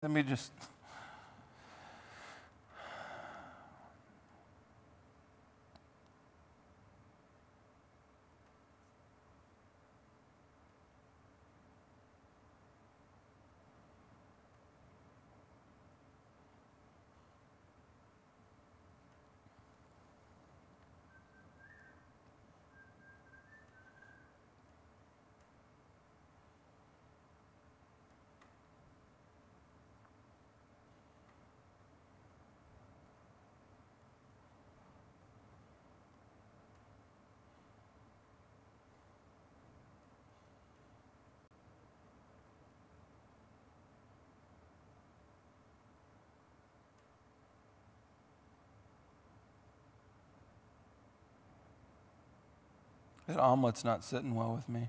Let me just... That omelet's not sitting well with me.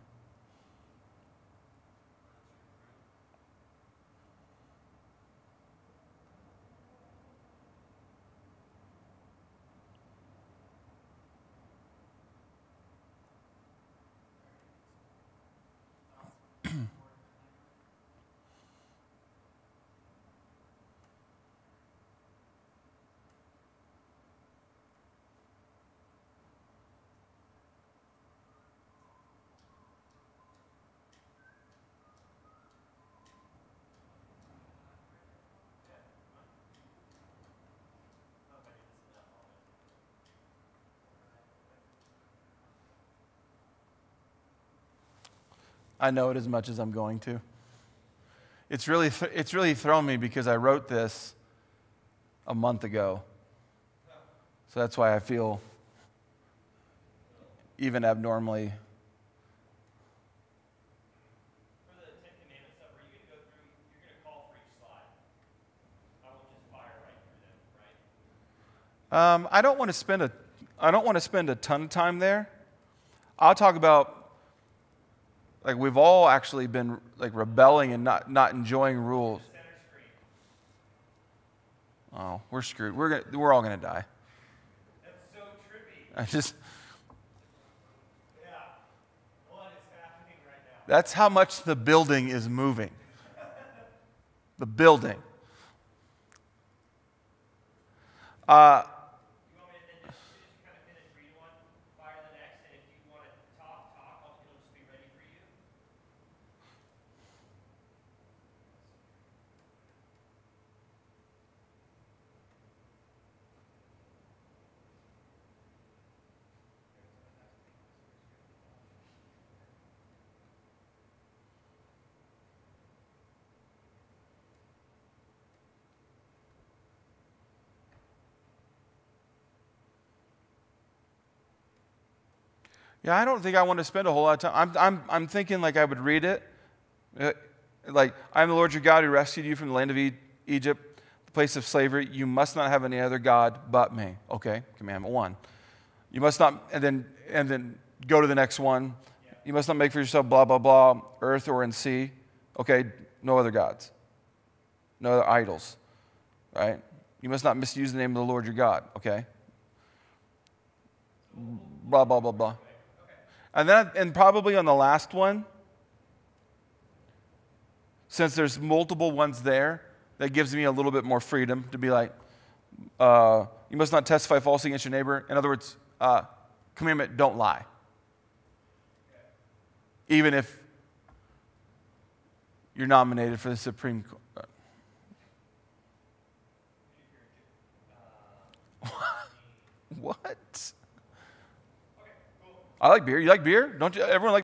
I know it as much as I'm going to. It's really thrown me because I wrote this a month ago. So that's why I feel even abnormally. For the Ten Commandments stuff, are you going to go through, you're going to call for each slide? I won't just fire right through them, right? I don't want to spend a ton of time there. I'll talk about, like, we've all actually been like rebelling and not enjoying rules. Oh, we're screwed. We're all gonna die. That's so trippy. Yeah. What is happening right now? That's how much the building is moving. The building. You want me to then just, as soon as you kind of finish reading one, fire the next, and if you want to talk, it'll just be ready for you? Yeah, I don't think I want to spend a whole lot of time. I'm thinking like I would read it. Like, I am the Lord your God who rescued you from the land of Egypt, the place of slavery. You must not have any other God but me. Okay, commandment 1. You must not, and then go to the next one. Yeah. You must not make for yourself blah, blah, blah, earth or in sea. Okay, no other gods. No other idols, right? You must not misuse the name of the Lord your God. Okay. Blah, blah, blah, blah. And probably on the last one, since there's multiple ones there, that gives me a little bit more freedom to be like, you must not testify falsely against your neighbor. In other words, commandment, don't lie. Even if you're nominated for the Supreme Court. What? I like beer. You like beer? Don't you? Everyone like?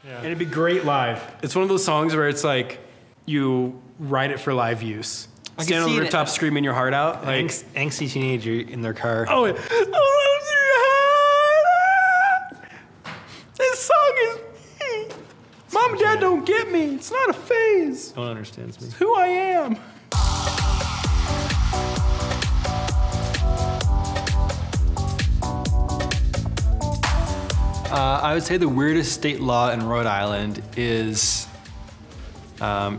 Yeah. And it'd be great live. It's one of those songs where it's like you write it for live use. Stand on the rooftop screaming your heart out. Like angsty teenager in their car. Oh, this song is me. Mom and Dad don't get me. It's not a phase. No one understands me. It's who I am. I would say the weirdest state law in Rhode Island is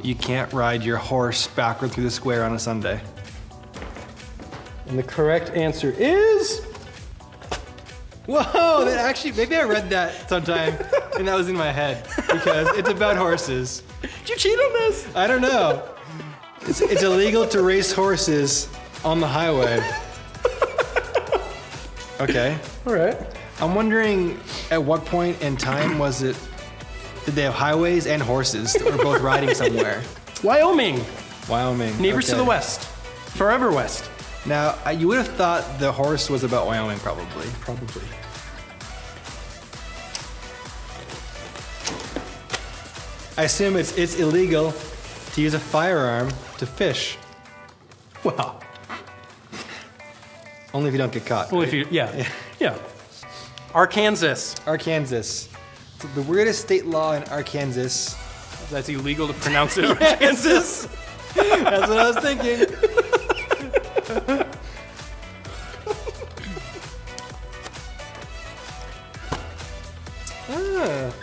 you can't ride your horse backward through the square on a Sunday. And the correct answer is Whoa, that actually, maybe I read that sometime and that was in my head because it's about horses. Did you cheat on this? I don't know. It's illegal to race horses on the highway. Okay. All right. I'm wondering at what point in time did they have highways and horses that were both riding somewhere? Wyoming. Wyoming. Neighbors to okay. the west. Forever west. Now, you would have thought the horse was about Wyoming, probably. Probably. I assume it's illegal to use a firearm to fish. Well, Only if you don't get caught. well, if you, yeah. Arkansas. Arkansas. So the weirdest state law in Arkansas. That's illegal to pronounce it Arkansas. That's what I was thinking.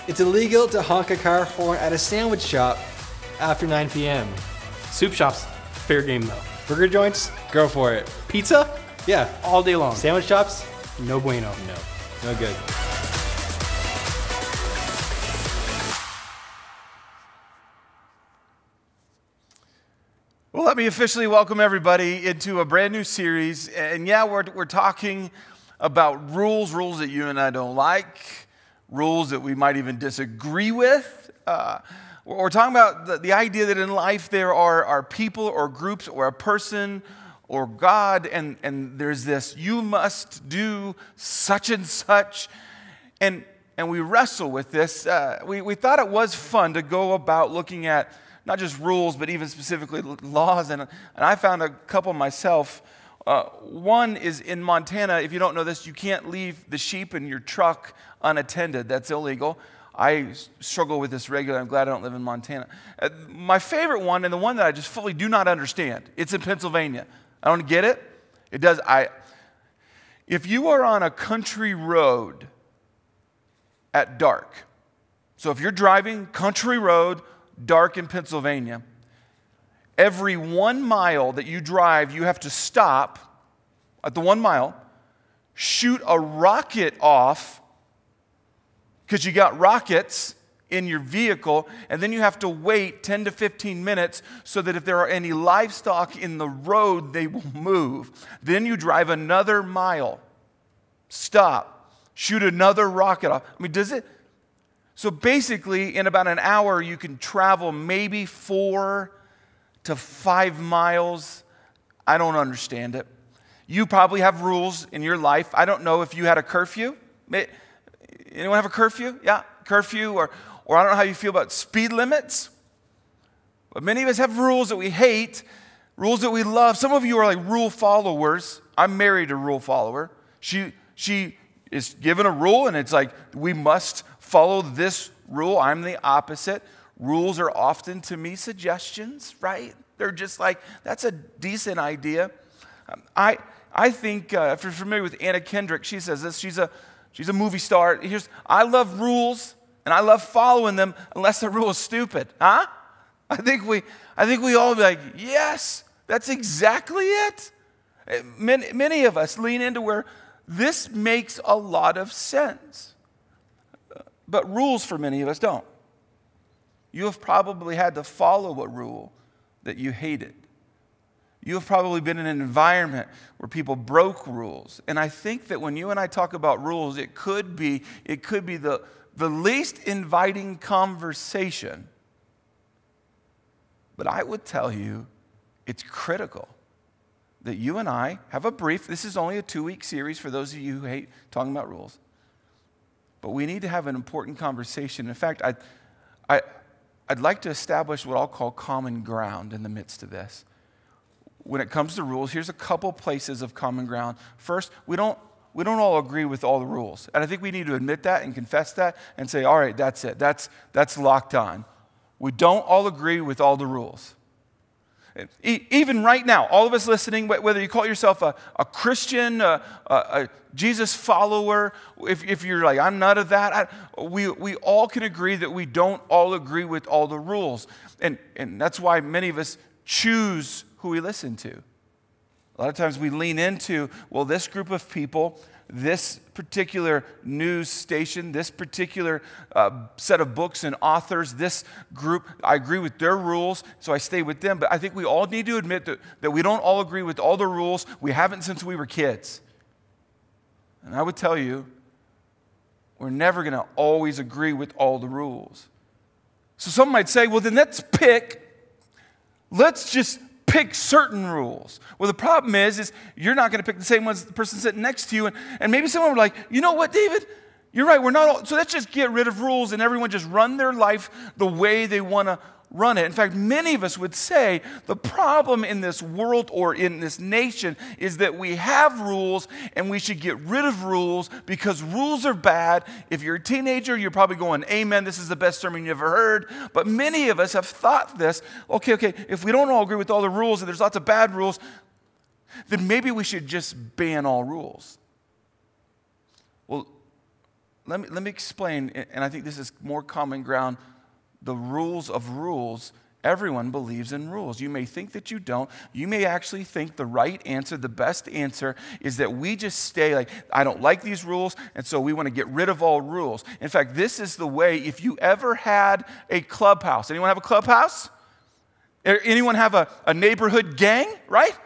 It's illegal to honk a car horn at a sandwich shop after 9 p.m. Soup shops, fair game though. Burger joints, go for it. Pizza, Yeah. all day long. Sandwich shops, No bueno. no good. Well, let me officially welcome everybody into a brand new series. And yeah, we're talking about rules that you and I don't like, rules that we might even disagree with. We're talking about the idea that in life there are people or groups or a person or God, and there's this, you must do such and such. And we wrestle with this. We thought it was fun to go about looking at not just rules, but even specifically laws. And I found a couple myself. One is in Montana. If you don't know this, you can't leave the sheep in your truck unattended. That's illegal. I struggle with this regularly. I'm glad I don't live in Montana. My favorite one, and the one that I just fully do not understand, it's in Pennsylvania. I don't get it. It does. If you are on a country road at dark, so if you're driving country road, dark in Pennsylvania, every 1 mile that you drive, you have to stop at the 1 mile, shoot a rocket off, because you got rockets in your vehicle, and then you have to wait 10 to 15 minutes so that if there are any livestock in the road, they will move. Then you drive another mile, stop, shoot another rocket off. I mean, does it? So basically, in about an hour, you can travel maybe 4 to 5 miles. I don't understand it. You probably have rules in your life. I don't know if you had a curfew. Anyone have a curfew? Yeah, curfew. Or I don't know how you feel about speed limits. But many of us have rules that we hate, rules that we love. Some of you are like rule followers. I'm married a rule follower. She is given a rule, and it's like, we must follow this rule. I'm the opposite. Rules are often, to me, suggestions, right? They're just like, that's a decent idea. I think, if you're familiar with Anna Kendrick, she says this. She's a movie star. I love rules, and I love following them unless the rule is stupid. Huh? I think we all be like, yes, that's exactly it. Many of us lean into where this makes a lot of sense. But rules for many of us don't. You have probably had to follow a rule that you hated. You have probably been in an environment where people broke rules. And I think that when you and I talk about rules, it could be the least inviting conversation. But I would tell you, it's critical that you and I have a brief, this is only a 2-week series for those of you who hate talking about rules. But we need to have an important conversation. In fact, I'd like to establish what I'll call common ground in the midst of this. When it comes to rules, here's a couple places of common ground. First, we don't all agree with all the rules. And I think we need to admit that and confess that and say, all right, that's it. That's locked on. We don't all agree with all the rules. Even right now, all of us listening, whether you call yourself a Christian, a Jesus follower, if you're like, I'm not of that, we all can agree that we don't all agree with all the rules. And that's why many of us choose who we listen to. A lot of times we lean into, well, this group of people, this particular news station, this particular set of books and authors, this group, I agree with their rules, so I stay with them. But I think we all need to admit that we don't all agree with all the rules. We haven't since we were kids. And I would tell you, we're never going to always agree with all the rules. So some might say, well, then let's just pick certain rules. Well, the problem is you're not going to pick the same ones as the person sitting next to you. And maybe someone will be like, you know what, David? You're right, we're not all, so let's just get rid of rules and everyone just run their life the way they want to run it. In fact, many of us would say the problem in this world or in this nation is that we have rules and we should get rid of rules because rules are bad. If you're a teenager, you're probably going, amen, this is the best sermon you ever heard. But many of us have thought this, okay, if we don't all agree with all the rules and there's lots of bad rules, then maybe we should just ban all rules. Well, let me explain, and I think this is more common ground. The rules of rules, everyone believes in rules. You may think that you don't. You may actually think the right answer, the best answer, is that we just stay like, I don't like these rules, and so we want to get rid of all rules. In fact, this is the way, if you ever had a clubhouse. Anyone have a clubhouse? Anyone have a neighborhood gang, right?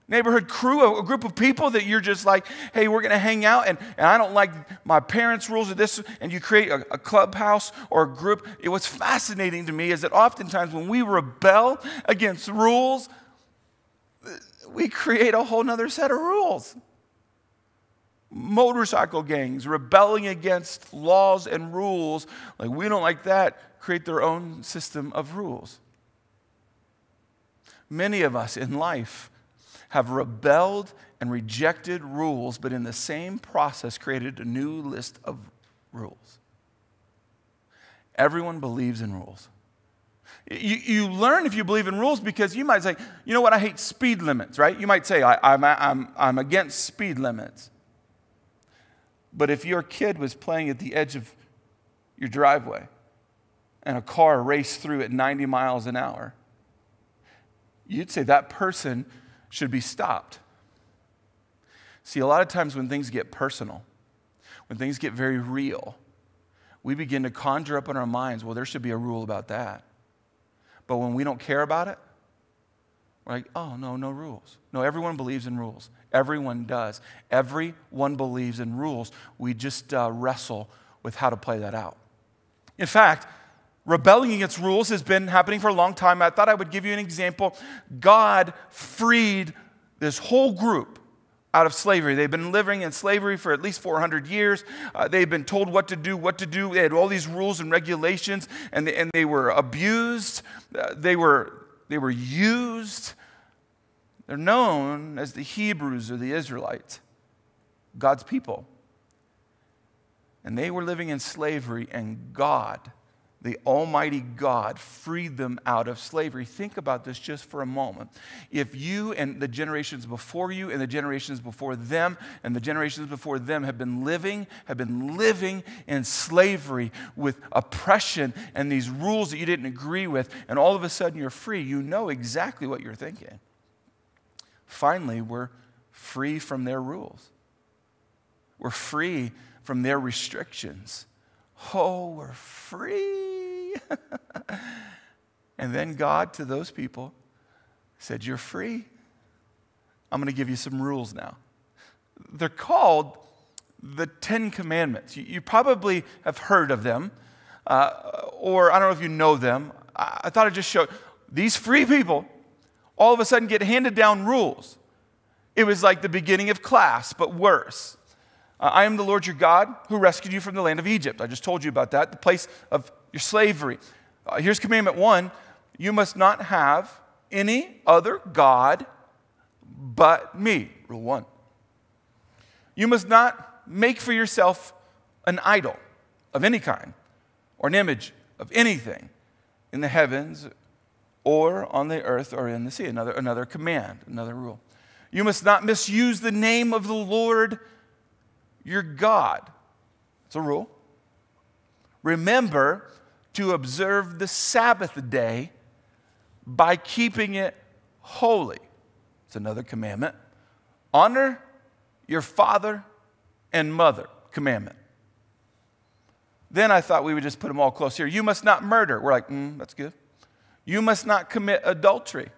Neighborhood crew, a group of people that you're just like, hey, we're going to hang out, and I don't like my parents' rules of this, and you create a clubhouse or a group. What's fascinating to me is that oftentimes when we rebel against rules, we create a whole other set of rules. Motorcycle gangs rebelling against laws and rules, like we don't like that, create their own system of rules. Many of us in life have rebelled and rejected rules, but in the same process created a new list of rules. Everyone believes in rules. You learn if you believe in rules because you might say, you know what, I hate speed limits, right? You might say, I'm against speed limits. But if your kid was playing at the edge of your driveway and a car raced through at 90 miles an hour, you'd say that person should be stopped. See, a lot of times when things get personal, when things get very real, we begin to conjure up in our minds, well, there should be a rule about that. But when we don't care about it, we're like, oh, no rules. No, everyone believes in rules. Everyone does. Everyone believes in rules. We just wrestle with how to play that out. In fact, rebelling against rules has been happening for a long time. I thought I would give you an example. God freed this whole group out of slavery. They've been living in slavery for at least 400 years. They've been told what to do. They had all these rules and regulations, and they were abused. They were used. They're known as the Hebrews or the Israelites, God's people. And they were living in slavery, and God, the Almighty God, freed them out of slavery. Think about this just for a moment. If you and the generations before you and the generations before them and the generations before them have been living in slavery with oppression and these rules that you didn't agree with, and all of a sudden you're free, you know exactly what you're thinking. Finally, we're free from their rules. We're free from their restrictions. Oh, we're free. And then God, to those people, said, you're free. I'm going to give you some rules now. They're called the 10 Commandments. You probably have heard of them, or I don't know if you know them. I thought I'd just show these free people all of a sudden get handed down rules. It was like the beginning of class, but worse. I am the Lord your God who rescued you from the land of Egypt. I just told you about that, the place of your slavery. Here's commandment 1. You must not have any other God but me. Rule 1. You must not make for yourself an idol of any kind or an image of anything in the heavens or on the earth or in the sea. Another command, another rule. You must not misuse the name of the Lord your God. It's a rule. Remember to observe the Sabbath day by keeping it holy. It's another commandment. Honor your father and mother commandment. Then I thought we would just put them all close here. You must not murder. We're like, that's good. You must not commit adultery.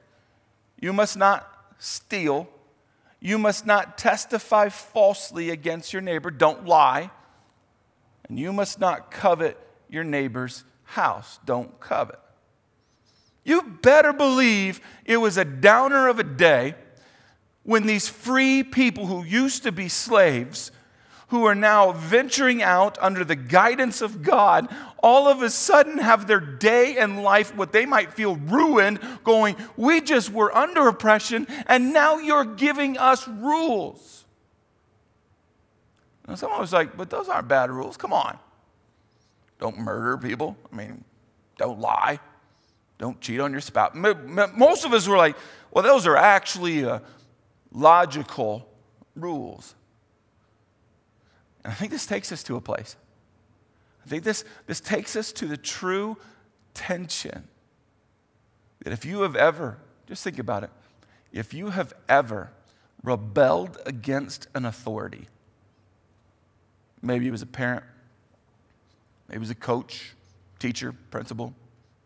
You must not steal. You must not testify falsely against your neighbor. Don't lie. And you must not covet your neighbor's house. Don't covet. You better believe it was a downer of a day when these free people who used to be slaves, who are now venturing out under the guidance of God, all of a sudden have their day and life, what they might feel ruined, going, we just were under oppression, and now you're giving us rules. And someone was like, but those aren't bad rules. Come on. Don't murder people. I mean, don't lie. Don't cheat on your spouse. Most of us were like, well, those are actually logical rules. And I think this takes us to a place. I think this takes us to the true tension that if you have ever, just think about it, if you have ever rebelled against an authority, maybe it was a parent, maybe it was a coach, teacher, principal,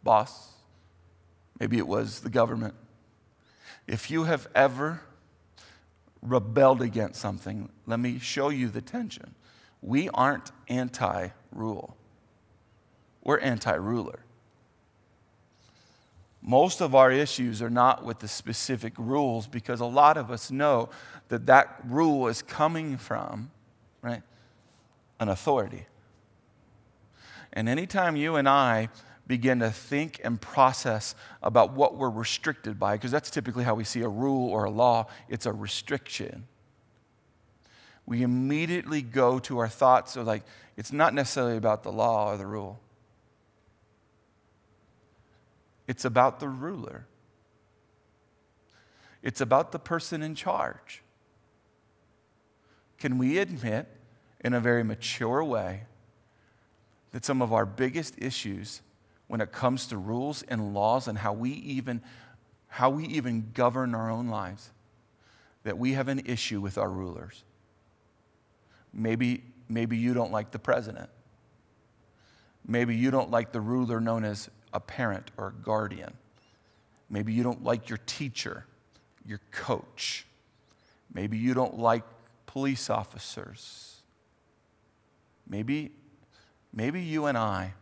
boss, maybe it was the government. If you have ever rebelled against something, let me show you the tension. We aren't anti-rule. We're anti-ruler. Most of our issues are not with the specific rules because a lot of us know that that rule is coming from, right, an authority. And anytime you and I begin to think and process about what we're restricted by, because that's typically how we see a rule or a law, it's a restriction. We immediately go to our thoughts of like, it's not necessarily about the law or the rule. It's about the ruler. It's about the person in charge. Can we admit in a very mature way that some of our biggest issues when it comes to rules and laws and how we even govern our own lives, that we have an issue with our rulers? Maybe you don't like the president. Maybe you don't like the ruler known as a parent or a guardian. Maybe you don't like your teacher, your coach. Maybe you don't like police officers. Maybe you and I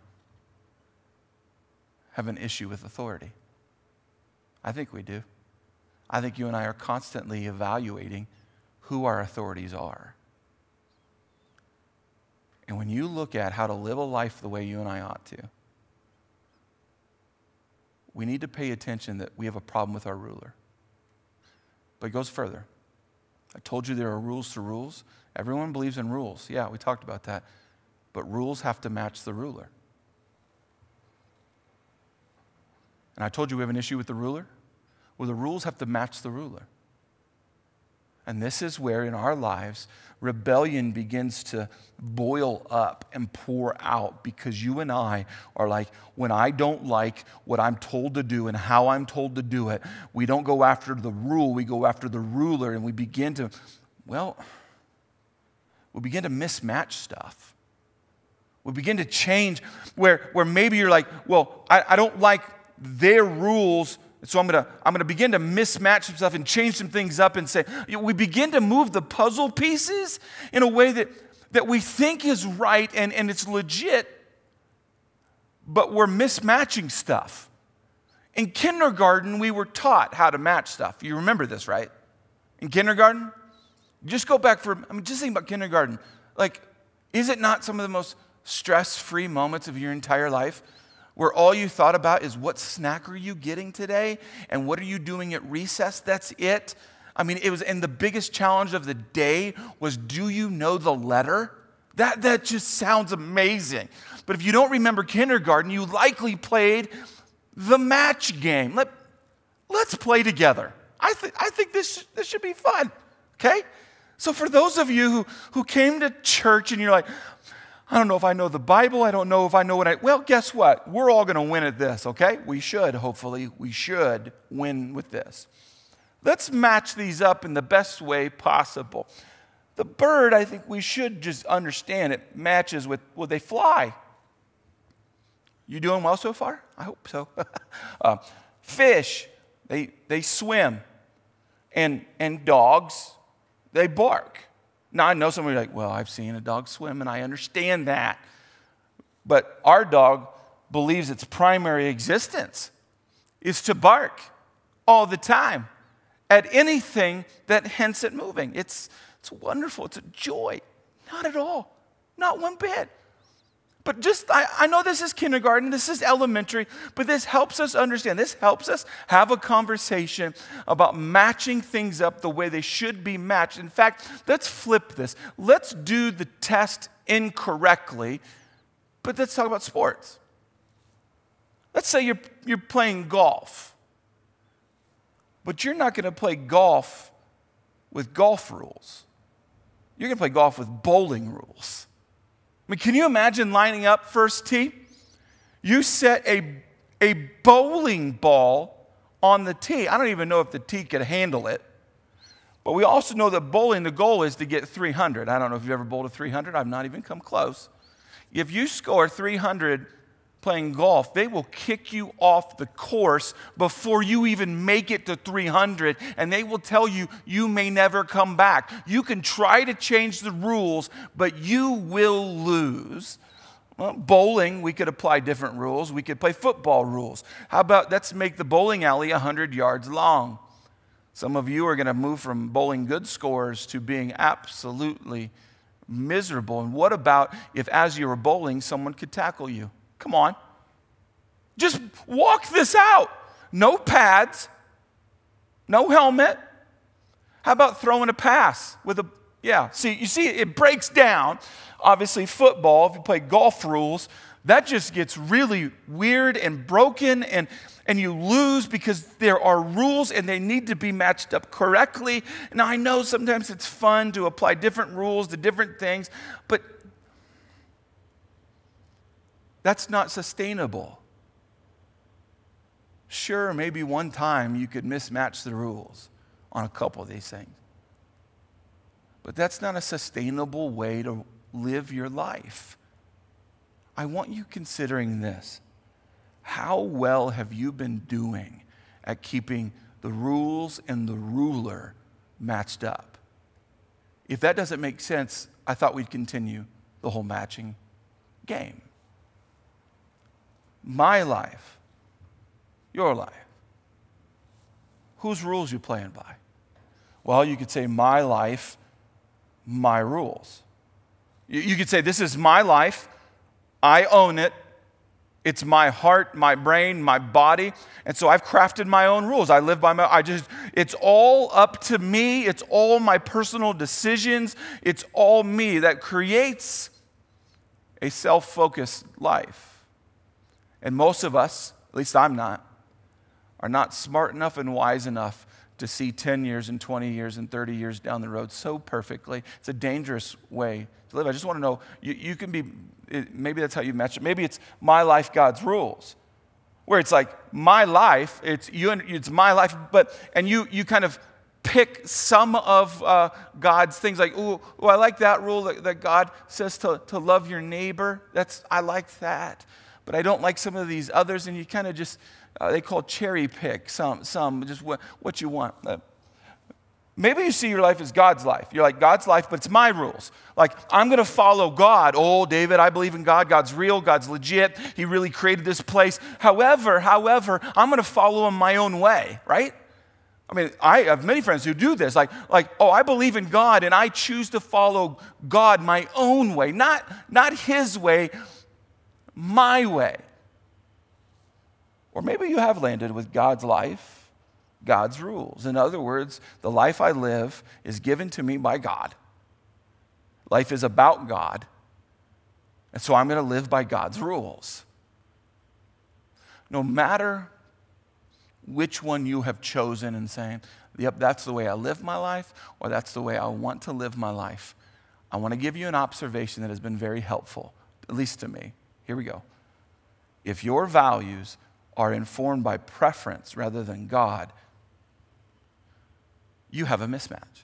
have an issue with authority. I think we do. I think you and I are constantly evaluating who our authorities are. And when you look at how to live a life the way you and I ought to, we need to pay attention that we have a problem with our ruler. But it goes further. I told you there are rules to rules. Everyone believes in rules. Yeah, we talked about that. But rules have to match the ruler. And I told you we have an issue with the ruler. Well, the rules have to match the ruler. And this is where in our lives, rebellion begins to boil up and pour out because you and I are like, when I don't like what I'm told to do and how I'm told to do it, we don't go after the rule, we go after the ruler, and we begin to mismatch stuff. We begin to change where maybe you're like, well, I don't like their rules, so I'm gonna begin to mismatch some stuff and change some things up and say, we begin to move the puzzle pieces in a way that we think is right and it's legit, but we're mismatching stuff. In kindergarten, we were taught how to match stuff. You remember this, right? In kindergarten? Just go back just think about kindergarten. Like, is it not some of the most stress-free moments of your entire life? Where all you thought about is what snack are you getting today and what are you doing at recess? That's it. I mean, it was, and the biggest challenge of the day was, do you know the letter? That just sounds amazing. But if you don't remember kindergarten, you likely played the match game. Let's play together. I think this should be fun, okay? So for those of you who came to church and you're like, I don't know if I know the Bible. I don't know if I know well, guess what? We're all going to win at this, okay? We should, hopefully. We should win with this. Let's match these up in the best way possible. The bird, I think we should just understand it matches with, well, they fly. You doing well so far? I hope so. Fish, they swim. And dogs, they bark. Now, I know somebody like, well, I've seen a dog swim, and I understand that. But our dog believes its primary existence is to bark all the time at anything that hints at moving. It's wonderful. It's a joy. Not at all. Not one bit. But I know this is kindergarten, this is elementary, but this helps us understand. This helps us have a conversation about matching things up the way they should be matched. In fact, let's flip this. Let's do the test incorrectly, but let's talk about sports. Let's say you're playing golf, but you're not going to play golf with golf rules. You're going to play golf with bowling rules. I mean, can you imagine lining up first tee? You set a bowling ball on the tee. I don't even know if the tee could handle it. But we also know that bowling, the goal is to get 300. I don't know if you've ever bowled a 300. I've not even come close. If you score 300 playing golf, they will kick you off the course before you even make it to 300, and they will tell you you may never come back. You can try to change the rules, but you will lose. Well, bowling, we could apply different rules. We could play football rules. How about let's make the bowling alley 100 yards long? Some of you are going to move from bowling good scores to being absolutely miserable. And what about if as you were bowling, someone could tackle you? Come on. Just walk this out. No pads. No helmet. How about throwing a pass with a, you see, it breaks down. Obviously, football, if you play golf rules, that just gets really weird and broken, and you lose because there are rules and they need to be matched up correctly. Now, I know sometimes it's fun to apply different rules to different things, but that's not sustainable. Sure, maybe one time you could mismatch the rules on a couple of these things. But that's not a sustainable way to live your life. I want you considering this. How well have you been doing at keeping the rules and the ruler matched up? If that doesn't make sense, I thought we'd continue the whole matching game. My life, your life. Whose rules you playing by? Well, you could say my life, my rules. You could say this is my life, I own it, it's my heart, my brain, my body, and so I've crafted my own rules. I live by it's all up to me, it's all my personal decisions, it's all me. That creates a self-focused life. And most of us, at least I'm not, are not smart enough and wise enough to see 10 years and 20 years and 30 years down the road so perfectly. It's a dangerous way to live. I just want to know, you can be, maybe that's how you match it. Maybe it's my life, God's rules, where it's like my life, it's my life, and you kind of pick some of God's things, like, ooh, I like that rule that God says to love your neighbor. I like that. But I don't like some of these others, and you kind of just, they call cherry pick some just what you want. Maybe you see your life as God's life. You're like, God's life, but it's my rules. Like, I'm going to follow God. Oh, David, I believe in God. God's real. God's legit. He really created this place. However, I'm going to follow him my own way, right? I mean, I have many friends who do this. Like, oh, I believe in God, and I choose to follow God my own way. Not his way, my way. Or maybe you have landed with God's life, God's rules. In other words, the life I live is given to me by God. Life is about God. And so I'm going to live by God's rules. No matter which one you have chosen and saying, yep, that's the way I live my life, or that's the way I want to live my life, I want to give you an observation that has been very helpful, at least to me. Here we go. If your values are informed by preference rather than God, you have a mismatch.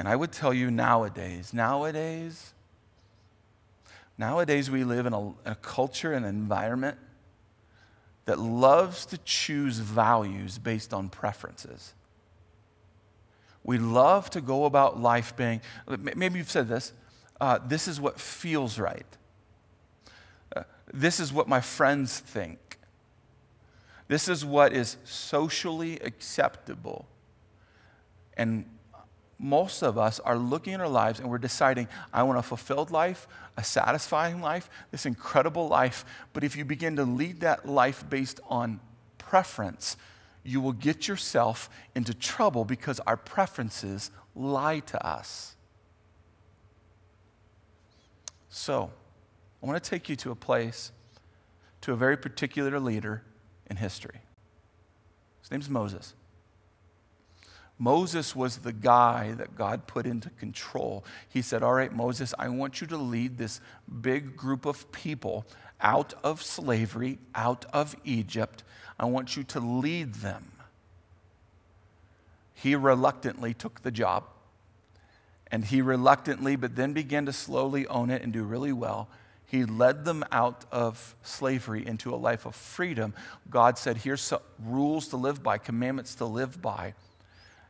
And I would tell you nowadays we live in a culture and environment that loves to choose values based on preferences. We love to go about life being, maybe you've said this, this is what feels right. This is what my friends think. This is what is socially acceptable. And most of us are looking at our lives and we're deciding, I want a fulfilled life, a satisfying life, this incredible life. But if you begin to lead that life based on preference, you will get yourself into trouble because our preferences lie to us. So, I want to take you to a place, to a very particular leader in history. His name's Moses. Moses was the guy that God put into control. He said, all right, Moses, I want you to lead this big group of people out of slavery, out of Egypt. I want you to lead them. He reluctantly took the job. And he reluctantly, but then began to slowly own it and do really well. He led them out of slavery into a life of freedom. God said, here's some rules to live by, commandments to live by.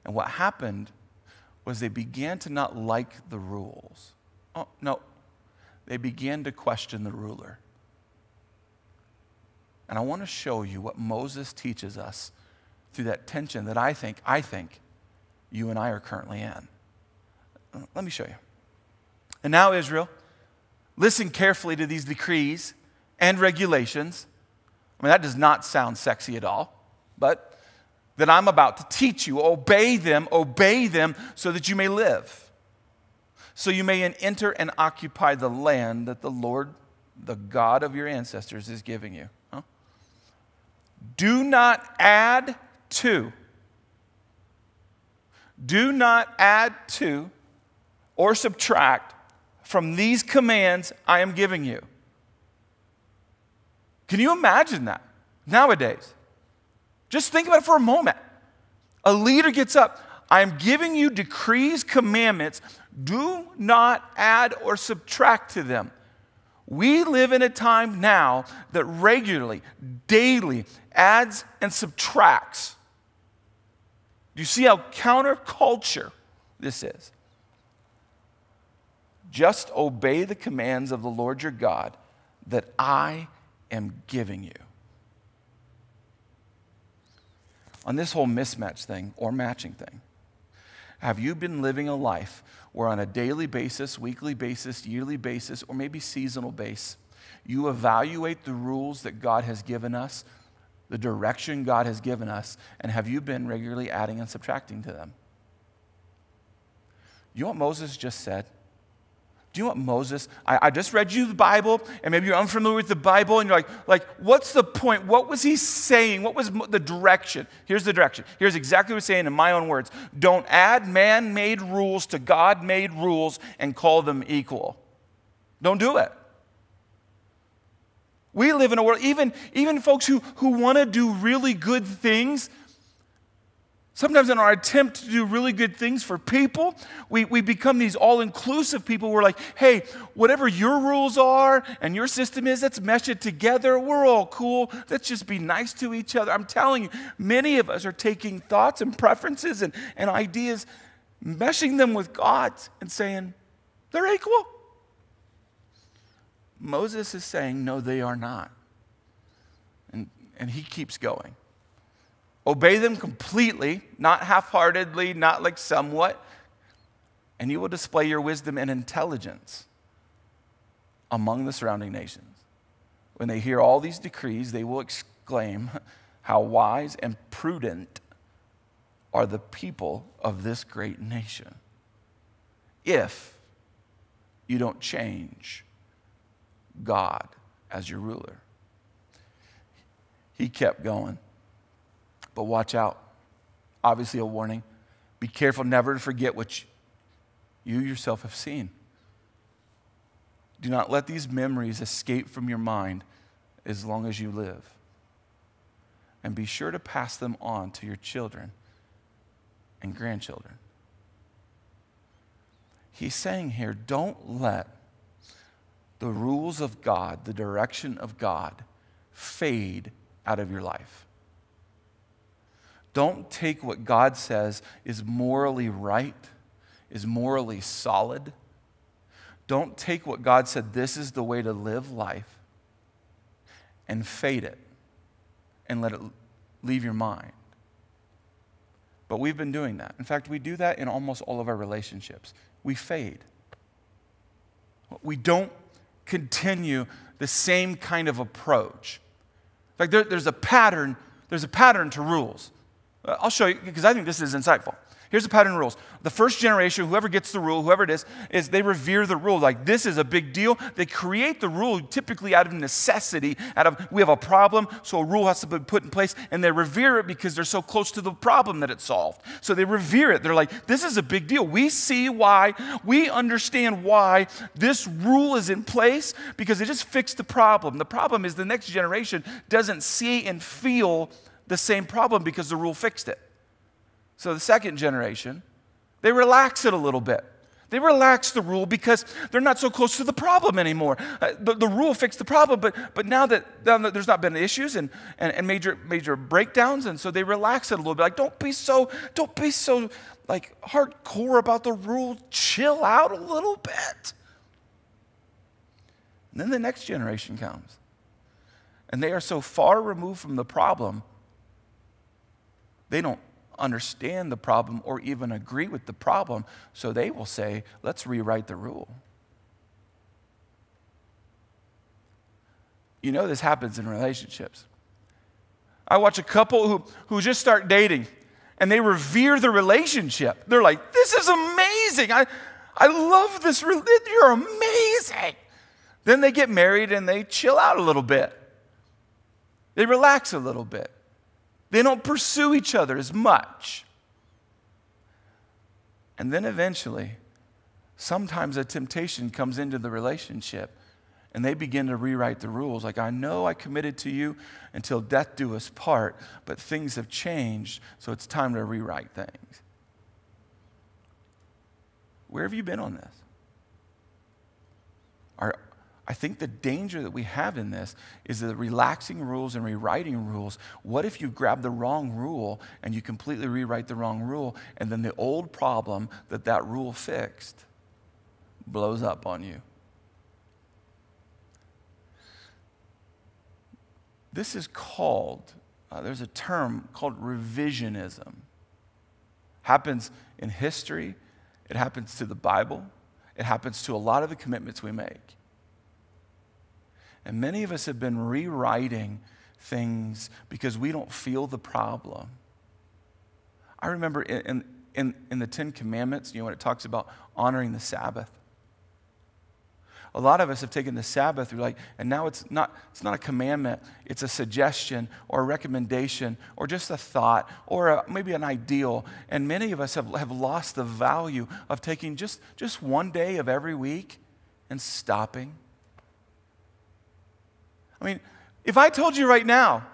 And what happened was they began to not like the rules. Oh, no. They began to question the ruler. And I want to show you what Moses teaches us through that tension that I think you and I are currently in. Let me show you. And now, Israel, listen carefully to these decrees and regulations. I mean, that does not sound sexy at all, but that I'm about to teach you. Obey them so that you may live. So you may enter and occupy the land that the Lord, the God of your ancestors, is giving you. Huh? Do not add to or subtract from these commands I am giving you. Can you imagine that nowadays? Just think about it for a moment. A leader gets up. I am giving you decrees, commandments. Do not add or subtract to them. We live in a time now that regularly, daily adds and subtracts. Do you see how counterculture this is? Just obey the commands of the Lord your God that I am giving you. On this whole mismatch thing or matching thing, have you been living a life where on a daily basis, weekly basis, yearly basis, or maybe seasonal basis, you evaluate the rules that God has given us, the direction God has given us, and have you been regularly adding and subtracting to them? You know what Moses just said? Do you know what Moses, I just read you the Bible, and maybe you're unfamiliar with the Bible, and you're like, what's the point? What was he saying? What was the direction? Here's the direction. Here's exactly what he's saying in my own words. Don't add man-made rules to God-made rules and call them equal. Don't do it. We live in a world, even folks who want to do really good things, sometimes in our attempt to do really good things for people, we become these all-inclusive people. We're like, hey, whatever your rules are and your system is, let's mesh it together. We're all cool. Let's just be nice to each other. I'm telling you, many of us are taking thoughts and preferences and ideas, meshing them with God's and saying, they're equal. Moses is saying, no, they are not. And he keeps going. Obey them completely, not half-heartedly, not like somewhat, and you will display your wisdom and intelligence among the surrounding nations. When they hear all these decrees, they will exclaim, how wise and prudent are the people of this great nation. If you don't change God as your ruler. He kept going. But watch out. Obviously a warning. Be careful never to forget what you yourself have seen. Do not let these memories escape from your mind as long as you live. And be sure to pass them on to your children and grandchildren. He's saying here, don't let the rules of God, the direction of God, fade out of your life. Don't take what God says is morally right, is morally solid. Don't take what God said, this is the way to live life, and fade it and let it leave your mind. But we've been doing that. In fact, we do that in almost all of our relationships. We fade. We don't continue the same kind of approach. In fact, there's a pattern to rules. I'll show you, because I think this is insightful. Here's the pattern of rules. The first generation, whoever gets the rule, whoever it is they revere the rule. Like, this is a big deal. They create the rule typically out of necessity, we have a problem, so a rule has to be put in place, and they revere it because they're so close to the problem that it's solved. So they revere it. They're like, this is a big deal. We see why, we understand why this rule is in place, because it just fixed the problem. The problem is the next generation doesn't see and feel the same problem because the rule fixed it. So the second generation, they relax it a little bit. They relax the rule because they're not so close to the problem anymore. The rule fixed the problem, but now that there's not been issues and major breakdowns, and so they relax it a little bit. Like, don't be so like hardcore about the rule. Chill out a little bit. And then the next generation comes, and they are so far removed from the problem, they don't understand the problem or even agree with the problem, so they will say, let's rewrite the rule. You know this happens in relationships. I watch a couple who just start dating, and they revere the relationship. They're like, this is amazing. I love this. You're amazing. Then they get married, and they chill out a little bit. They relax a little bit. They don't pursue each other as much. And then eventually, sometimes a temptation comes into the relationship, and they begin to rewrite the rules. Like, I know I committed to you until death do us part, but things have changed, so it's time to rewrite things. Where have you been on this? I think the danger that we have in this is the relaxing rules and rewriting rules. What if you grab the wrong rule and you completely rewrite the wrong rule, and then the old problem that rule fixed blows up on you? This is called, there's a term called revisionism. Happens in history. It happens to the Bible. It happens to a lot of the commitments we make. And many of us have been rewriting things because we don't feel the problem. I remember in the Ten Commandments, when it talks about honoring the Sabbath. A lot of us have taken the Sabbath, and now it's not a commandment, it's a suggestion or a recommendation or just a thought or maybe an ideal. And many of us have lost the value of taking just one day of every week and stopping. I mean, if I told you right now,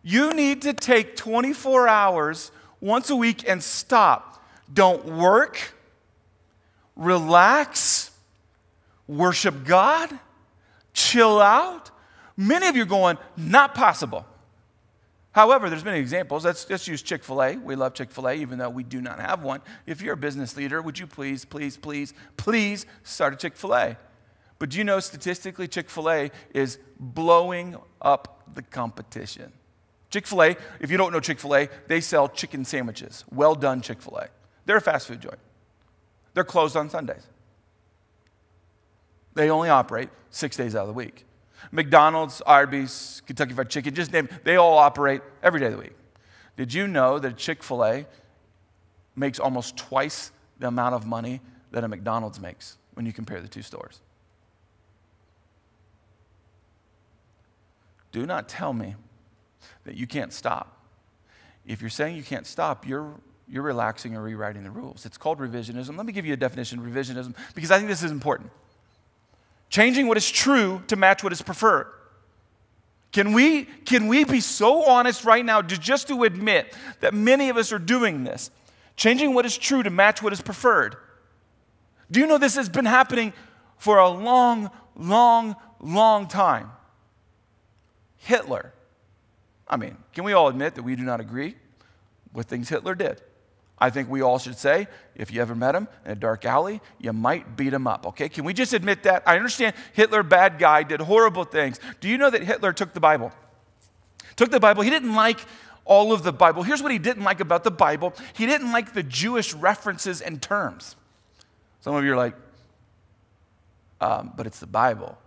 you need to take 24 hours once a week and stop. Don't work, relax, worship God, chill out. Many of you are going, not possible. However, there's many examples. Let's use Chick-fil-A. We love Chick-fil-A, even though we do not have one. If you're a business leader, would you please start a Chick-fil-A? But do you know statistically Chick-fil-A is blowing up the competition? Chick-fil-A, if you don't know Chick-fil-A, they sell chicken sandwiches. Well done, Chick-fil-A. They're a fast food joint. They're closed on Sundays. They only operate 6 days out of the week. McDonald's, Arby's, Kentucky Fried Chicken, just name it, they all operate every day of the week. Did you know that Chick-fil-A makes almost twice the amount of money that a McDonald's makes when you compare the two stores? Do not tell me that you can't stop. If you're saying you can't stop, you're relaxing or rewriting the rules. It's called revisionism. Let me give you a definition of revisionism because I think this is important. Changing what is true to match what is preferred. Can we be so honest right now just to admit that many of us are doing this? Changing what is true to match what is preferred. Do you know this has been happening for a long, long, long time? Hitler. I mean, can we all admit that we do not agree with things Hitler did? I think we all should say, if you ever met him in a dark alley, you might beat him up, okay? Can we just admit that? I understand Hitler, bad guy, did horrible things. Do you know that Hitler took the Bible? Took the Bible. He didn't like all of the Bible. Here's what he didn't like about the Bible. He didn't like the Jewish references and terms. Some of you are like, but it's the Bible,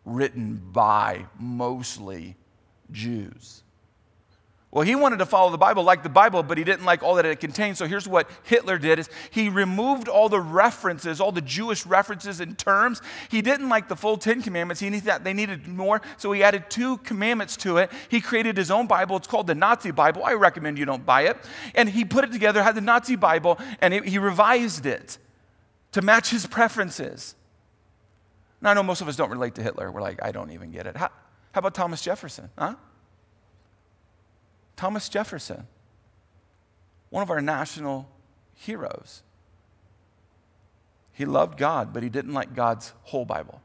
written by mostly Jews. Well, he wanted to follow the Bible like the Bible, but he didn't like all that it contained. So here's what Hitler did is he removed all the references, all the Jewish references and terms. He didn't like the full 10 commandments. He thought they needed more, so he added 2 commandments to it. He created his own Bible. It's called the Nazi Bible. I recommend you don't buy it. And he put it together, had the Nazi Bible, and he revised it to match his preferences. Now, I know most of us don't relate to Hitler. We're like, I don't even get it. How about Thomas Jefferson, huh? Thomas Jefferson, one of our national heroes. He loved God, but he didn't like God's whole Bible.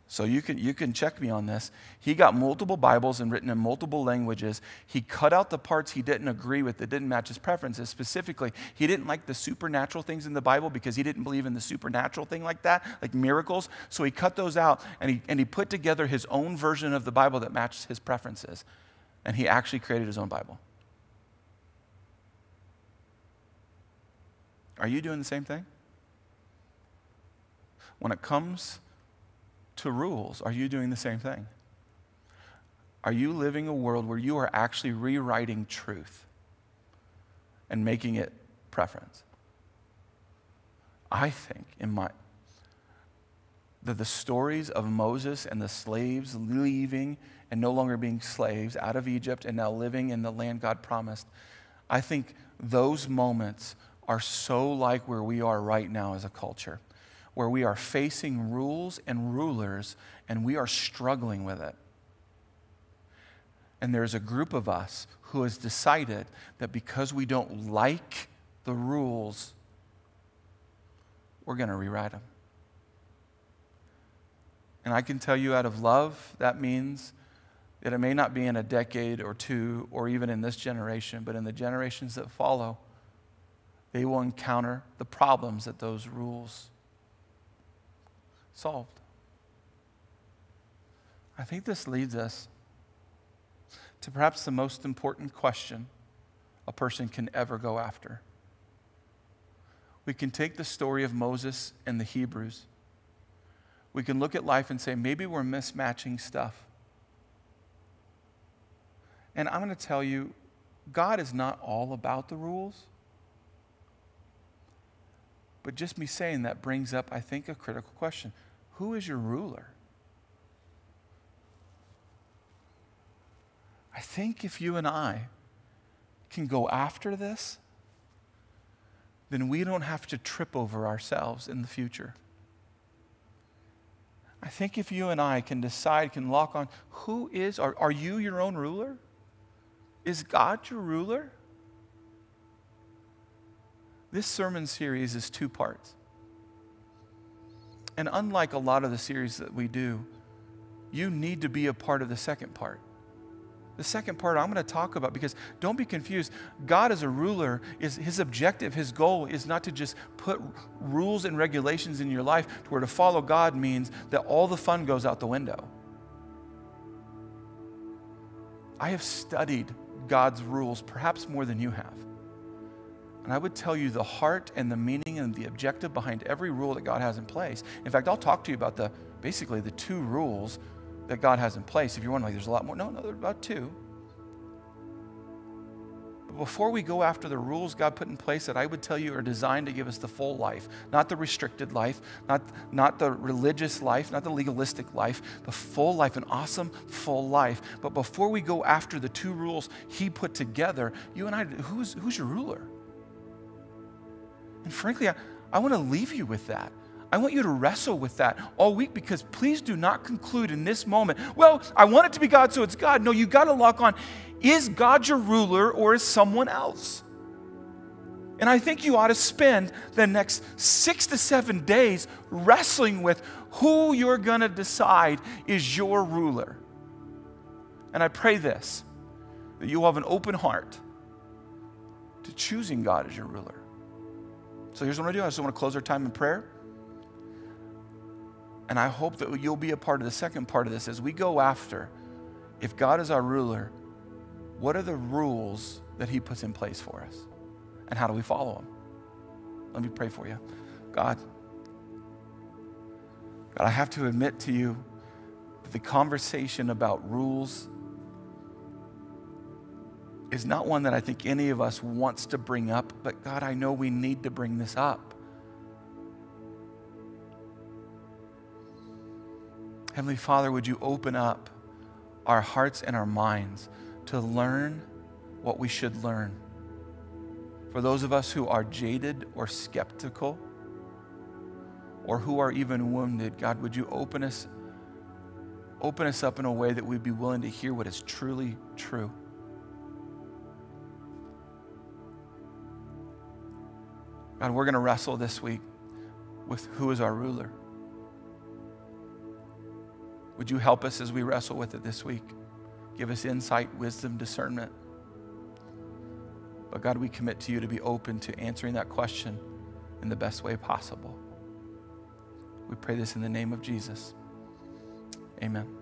So you can check me on this. He got multiple Bibles and written in multiple languages. He cut out the parts he didn't agree with that didn't match his preferences. Specifically, he didn't like the supernatural things in the Bible because he didn't believe in the supernatural thing like that, like miracles. So he cut those out and he put together his own version of the Bible that matched his preferences. And he actually created his own Bible. Are you doing the same thing? When it comes to rules, are you doing the same thing? Are you living a world where you are actually rewriting truth and making it preference? I think that the stories of Moses and the slaves leaving and no longer being slaves out of Egypt and now living in the land God promised, I think those moments are so like where we are right now as a culture, where we are facing rules and rulers and we are struggling with it. And there's a group of us who has decided that because we don't like the rules, we're going to rewrite them. And I can tell you out of love, that means that it may not be in a decade or 2 or even in this generation, but in the generations that follow, they will encounter the problems that those rules solved. I think this leads us to perhaps the most important question a person can ever go after. We can take the story of Moses and the Hebrews. We can look at life and say, maybe we're mismatching stuff. And I'm going to tell you, God is not all about the rules. But just me saying that brings up, I think, a critical question. Who is your ruler? I think if you and I can go after this, then we don't have to trip over ourselves in the future. I think if you and I can decide, can lock on, are you your own ruler? Is God your ruler? This sermon series is 2 parts. And unlike a lot of the series that we do, you need to be a part of the second part. The second part I'm going to talk about, because don't be confused. God as a ruler, his objective, his goal is not to just put rules and regulations in your life to where to follow God means that all the fun goes out the window. I have studied God's rules perhaps more than you have. And I would tell you the heart and the meaning and the objective behind every rule that God has in place. In fact, I'll talk to you about basically the 2 rules that God has in place. If you're wondering, there's a lot more. No, there are about 2. But before we go after the rules God put in place that I would tell you are designed to give us the full life, not the restricted life, not the religious life, not the legalistic life, the full life, an awesome full life. But before we go after the 2 rules He put together, you and I, who's your ruler? And frankly, I want to leave you with that. I want you to wrestle with that all week, because please do not conclude in this moment, well, I want it to be God, so it's God. No, you got to lock on, is God your ruler or is someone else? And I think you ought to spend the next 6 to 7 days wrestling with who you're going to decide is your ruler. And I pray this, that you will have an open heart to choosing God as your ruler. So here's what I'm going to do. I just want to close our time in prayer. And I hope that you'll be a part of the second part of this as we go after, if God is our ruler, what are the rules that he puts in place for us? And how do we follow them? Let me pray for you. God, I have to admit to you that the conversation about rules is not one that I think any of us wants to bring up, but God, I know we need to bring this up. Heavenly Father, would you open up our hearts and our minds to learn what we should learn? For those of us who are jaded or skeptical or who are even wounded, God, would you open us up in a way that we'd be willing to hear what is truly true? God, we're going to wrestle this week with who is our ruler. Would you help us as we wrestle with it this week? Give us insight, wisdom, discernment. But God, we commit to you to be open to answering that question in the best way possible. We pray this in the name of Jesus. Amen.